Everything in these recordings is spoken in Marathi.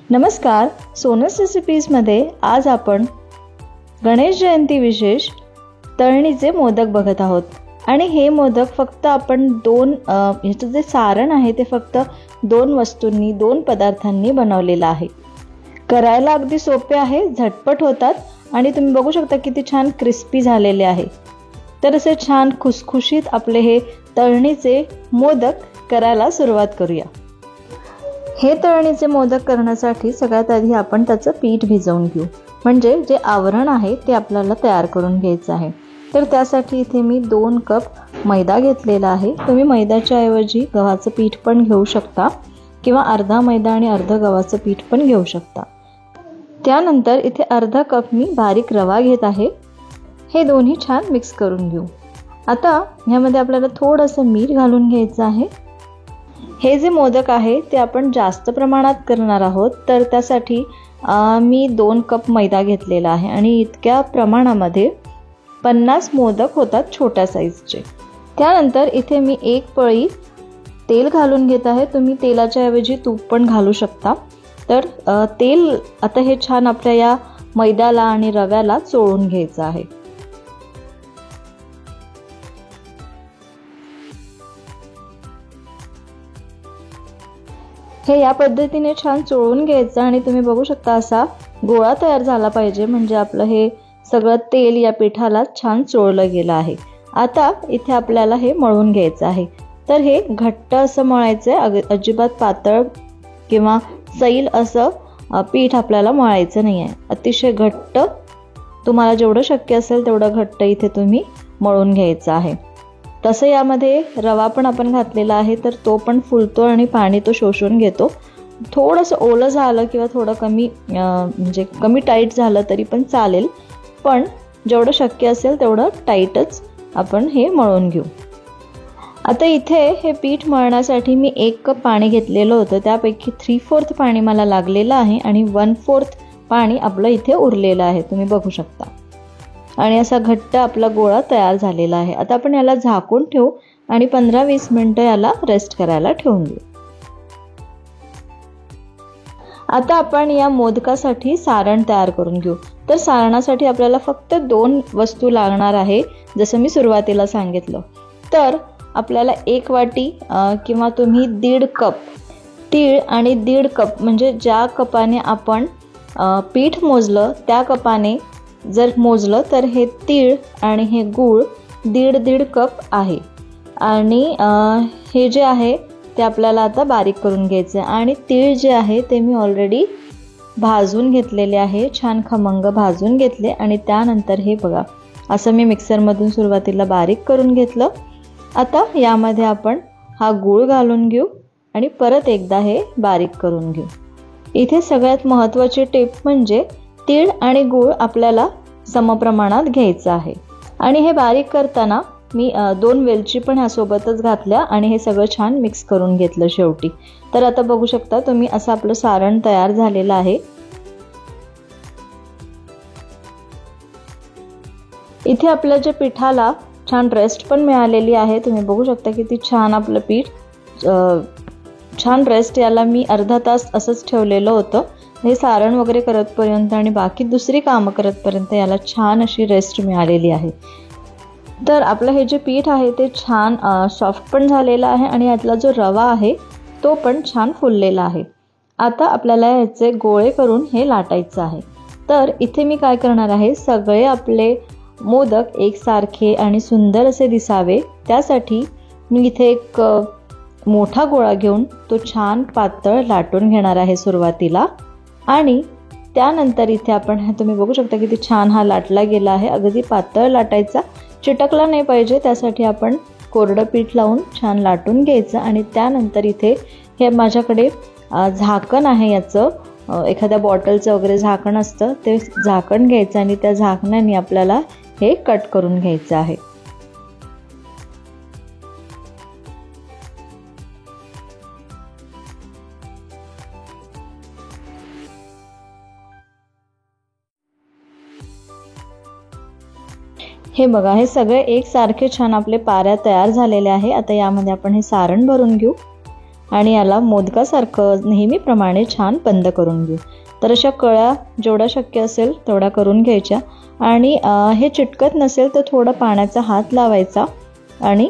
नमस्कार, सोनस रेसिपीजमध्ये आज आपण गणेश जयंती विशेष तळणीचे मोदक बघत आहोत. आणि हे मोदक फक्त आपण ह्याचं जे सारण आहे ते फक्त 2 वस्तूंनी 2 पदार्थांनी बनवलेलं आहे. करायला अगदी सोपे आहे, झटपट होतात आणि तुम्ही बघू शकता किती छान क्रिस्पी झालेले आहे. तर असे छान खुसखुशीत आपले हे तळणीचे मोदक करायला सुरुवात करूया. हे तळणीचे मोदक करण्यासाठी सगळ्यात आधी आपण त्याचं पीठ भिजवून घेऊ, म्हणजे जे आवरण आहे ते आपल्याला तयार करून घ्यायचं आहे. तर त्यासाठी इथे मी 2 कप मैदा घेतलेला आहे. तुम्ही मैद्याच्या ऐवजी गव्हाचं पीठ पण घेऊ शकता किंवा अर्धा मैदा आणि अर्ध गव्हाचं पीठ पण घेऊ शकता. त्यानंतर इथे अर्धा कप मी बारीक रवा घेत आहे. हे दोन्ही छान मिक्स करून घेऊ. आता ह्यामध्ये आपल्याला थोडंसं मीठ घालून घ्यायचं आहे. हे जे मोदक आहे ते आपण जास्त प्रमाणात करणार आहोत, तर त्यासाठी मी 2 कप मैदा घेतलेला आहे आणि इतक्या प्रमाणामध्ये 50 मोदक होतात छोट्या साईजचे. त्यानंतर इथे मी 1 पळी तेल घालून घेत आहे. तुम्ही तेलाच्या ऐवजी तूप पण घालू शकता. तर तेल आता हे छान आपल्या या मैद्याला आणि रव्याला चोळून घ्यायचं आहे. हे या पद्धतीने छान चोळून घ्यायचं आणि तुम्ही बघू शकता असा गोळा तयार झाला पाहिजे, म्हणजे आपलं हे सगळं तेल या पिठाला छान चोळलं गेलं आहे. आता इथे आपल्याला हे मळून घ्यायचं आहे. तर हे घट्ट असं मळायचं आहे, अजिबात पातळ किंवा सैल असं पीठ आपल्याला मळायचं नाही आहे. अतिशय घट्ट, तुम्हाला जेवढं शक्य असेल तेवढं घट्ट इथे तुम्ही मळून घ्यायचं आहे. तसं यामध्ये रवा पण आपण घातलेला आहे, तर तो पण फुलतो आणि पाणी तो शोषून घेतो. थोडंसं ओलं झालं किंवा थोडं म्हणजे कमी टाईट झालं तरी पण चालेल, पण जेवढं शक्य असेल तेवढं टाईटच आपण हे मळून घेऊ. आता इथे हे पीठ मळण्यासाठी मी 1 कप पाणी घेतलेलं होतं, त्यापैकी 3/4 पाणी मला लागलेलं आहे आणि 1/4 पाणी आपलं इथे उरलेलं आहे, तुम्ही बघू शकता. आणि असा घट्ट आपला गोळा तयार झालेला आहे. आता आपण याला झाकून ठेवू आणि 15-20 मिनिटं याला रेस्ट करायला ठेवून देऊ. आता आपण या मोदकासाठी सारण तयार करून घेऊ. तर सारणासाठी आपल्याला फक्त 2 वस्तू लागणार आहे, जसं मी सुरुवातीला सांगितलं. तर आपल्याला 1 वाटी किंवा तुम्ही 1.5 कप तीळ आणि 1.5 कप, म्हणजे ज्या कपाने आपण पीठ मोजलं त्या कपाने जर मोजलं तर हे तीळ आणि हे गूळ 1.5 कप आहे. आणि हे जे आहे ते आपल्याला आता बारीक करून घ्यायचं आहे. आणि तीळ जे आहे ते मी ऑलरेडी भाजून घेतलेले आहे, छान खमंग भाजून घेतले. आणि त्यानंतर हे बघा असं मी मिक्सरमधून सुरुवातीला बारीक करून घेतलं. आता यामध्ये आपण हा गूळ घालून घेऊ आणि परत एकदा हे बारीक करून घेऊ. इथे सगळ्यात महत्त्वाची टिप म्हणजे तीळ आणि गूळ आपल्याला समप्रमाणात घ्यायचं आहे. आणि हे बारीक करताना मी 2 वेलची पण ह्यासोबतच घातल्या आणि हे सगळं छान मिक्स करून घेतलं शेवटी. तर आता बघू शकता तुम्ही असं आपलं सारण तयार झालेलं आहे. इथे आपल्या जे पिठाला छान रेस्ट पण मिळालेली आहे, तुम्ही बघू शकता किती छान आपलं पीठ छान रेस्ट, याला मी अर्धा तास असंच ठेवलेलं होतं. हे सारण वगैरे करतपर्यंत आणि बाकी दुसरी कामं करतपर्यंत याला छान अशी रेस्ट मिळालेली आहे. तर आपलं हे जे पीठ आहे ते छान सॉफ्ट पण झालेलं आहे आणि यातला जो रवा आहे तो पण छान फुललेला आहे. आता आपल्याला ह्याचे गोळे करून हे लाटायचं आहे. तर इथे मी काय करणार आहे, सगळे आपले मोदक एकसारखे आणि सुंदर असे दिसावे त्यासाठी मी इथे एक मोठा गोळा घेऊन तो छान पातळ लाटून घेणार आहे सुरुवातीला. आणि त्यानंतर इथे आपण तुम्ही बघू शकता किती छान हा लाटला गेला आहे. अगदी पातळ लाटायचा, चिटकला नाही पाहिजे, त्यासाठी आपण कोरडं पीठ लावून छान लाटून घ्यायचं. आणि त्यानंतर इथे हे माझ्याकडे झाकण आहे, याचं एखाद्या बॉटलचं वगैरे झाकण असतं ते झाकण घ्यायचं आणि त्या झाकणाने आपल्याला हे कट करून घ्यायचं आहे. हे बघा हे सगळे एकसारखे छान आपले पाऱ्या तयार झालेले आहे. आता यामध्ये आपण हे सारण भरून घेऊ आणि याला मोदकासारखं नेहमीप्रमाणे छान बंद करून घेऊ. तर अशा कळ्या जेवढ्या शक्य असेल तेवढ्या करून घ्यायच्या आणि हे चिटकत नसेल तर थोडं पाण्याचा हात लावायचा आणि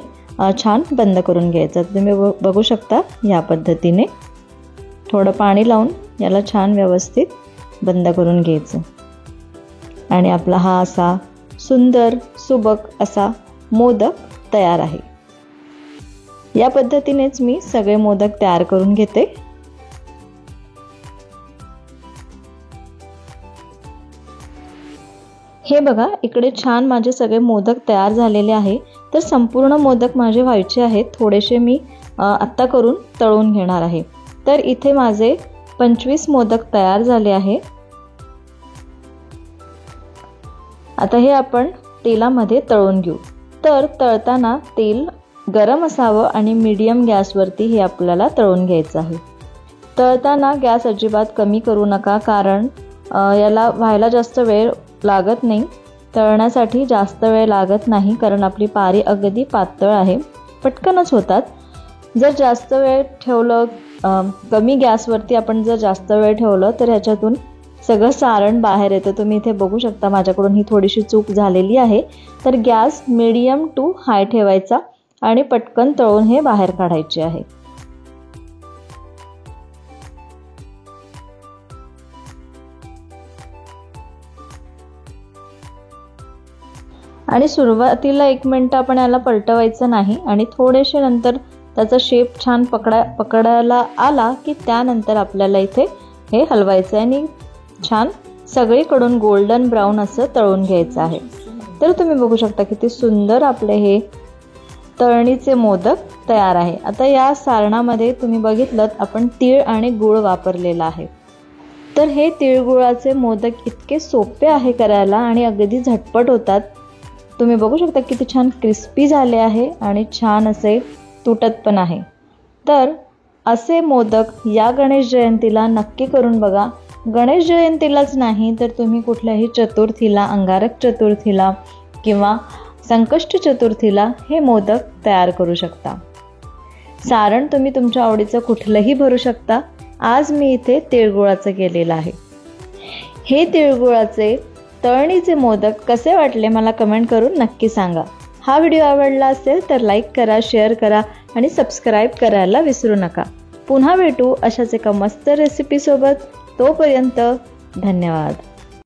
छान बंद करून घ्यायचं. तुम्ही बघू शकता या पद्धतीने थोडं पाणी लावून याला छान व्यवस्थित बंद करून घ्यायचं आणि आपला हा असा सुंदर सुबक असा मोदक तयार आहे. या पद्धतीनेच मी सगळे मोदक तयार करून घेते. हे बघा, इकडे छान माझे सगळे मोदक तयार झालेले आहे. तर संपूर्ण मोदक माझे व्हायचे आहेत. थोडेसे मी आत्ता करून तळून घेणार आहे. तर इथे माझे 25 मोदक तयार झाले आहे. आता हे आपण तेलामध्ये तळून घेऊ. तर तळताना तेल गरम असावं आणि मीडियम गॅसवरती हे आपल्याला तळून घ्यायचं आहे. तळताना गॅस अजिबात कमी करू नका, कारण याला व्हायला जास्त वेळ लागत नाही. तळण्यासाठी जास्त वेळ लागत नाही, कारण आपली पारी अगदी पातळ आहे, पटकनच होतात. जर जास्त वेळ ठेवलं, कमी गॅसवरती आपण जर जास्त वेळ ठेवलं तर ह्याच्यातून सगळं सारण बाहेर येतं. तुम्ही इथे बघू शकता माझ्याकडून ही थोडीशी चूक झालेली आहे. तर गॅस मीडियम टू हाय ठेवायचा आणि पटकन तळून हे बाहेर काढायचे आहे. आणि सुरुवातीला 1 मिनिट आपण याला पलटवायचं नाही आणि थोडेसे नंतर त्याचा शेप छान पकडायला आला की त्यानंतर आपल्याला इथे हे हलवायचं आणि छान सगळीकडून गोल्डन ब्राऊन असं तळून घ्यायचं आहे. तर तुम्ही बघू शकता किती सुंदर आपले हे तळणीचे मोदक तयार आहे. आता या सारणामध्ये तुम्ही बघितलं आपण तीळ आणि गूळ वापरलेला आहे. तर हे तिळगुळाचे मोदक इतके सोपे आहे करायला आणि अगदी झटपट होतात. तुम्ही बघू शकता किती छान क्रिस्पी झाले आहे आणि छान असे तुटत पण आहे. तर असे मोदक या गणेश जयंतीला नक्की करून बघा. गणेश जयंतीलाच नाही तर तुम्ही कुठल्याही चतुर्थीला, अंगारक चतुर्थीला किंवा संकष्टी चतुर्थीला हे मोदक तयार करू शकता. सारण तुम्ही तुमच्या आवडीचं कुठलंही भरू शकता. आज मी इथे तिळगुळाचं केलेलं आहे. हे तिळगुळाचे तळणीचे मोदक कसे वाटले मला कमेंट करून नक्की सांगा. हा व्हिडिओ आवडला असेल तर लाईक करा, शेअर करा आणि सबस्क्राईब करायला विसरू नका. पुन्हा भेटू अशाच एका मस्त रेसिपीसोबत. तोपर्यंत धन्यवाद.